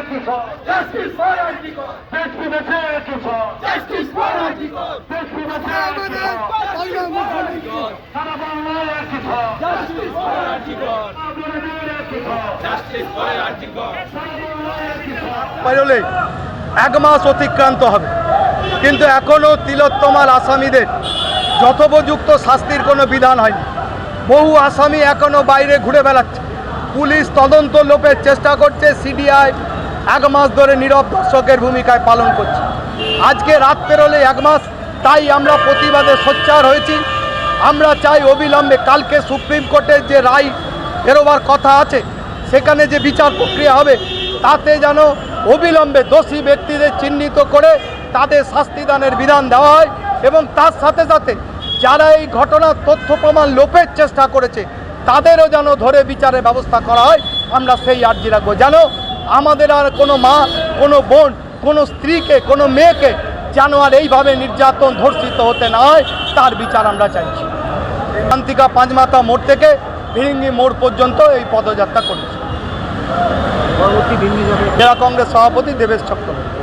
Justice for Antigua! Justice for Antigua! Justice for Antigua! Justice for Antigua! পারলে এক মাস অতিক্রান্ত হবে, কিন্তু এখনও তিলোত্তমার আসামিদের যথোপযুক্ত শাস্তির কোনো বিধান হয়নি। বহু আসামি এখনও বাইরে ঘুরে বেড়াচ্ছে। পুলিশ তদন্ত লোপের চেষ্টা করছে, সিবিআই এক মাস ধরে নীরব দর্শকের ভূমিকায় পালন করছে। আজকে রাত পেরোলে এক মাস, তাই আমরা প্রতিবাদে সোচ্চার হয়েছি। আমরা চাই অবিলম্বে কালকে সুপ্রিম কোর্টের যে রায় বেরোবার কথা আছে, সেখানে যে বিচার প্রক্রিয়া হবে, তাতে যেন অবিলম্বে দোষী ব্যক্তিদের চিহ্নিত করে তাদের শাস্তিদানের বিধান দেওয়া হয়, এবং তার সাথে সাথে যারা এই ঘটনার তথ্য প্রমাণ লোপের চেষ্টা করেছে তাদেরও যেন ধরে বিচারের ব্যবস্থা করা হয়। আমরা সেই আর্জি রাখবো, যেন আমাদের আর কোনো মা, কোনো বোন, কোনো স্ত্রীকে, কোনো মেয়েকে যেন আর এইভাবে নির্যাতন ধর্ষিত হতে না হয়, তার বিচার আমরা চাইছি। শান্তিকা পাঁচমাথা মোড় থেকে ফিরিঙ্গি মোড় পর্যন্ত এই পদযাত্রা করেছি। জেলা কংগ্রেস সভাপতি দেবেশ চক্রবর্তী।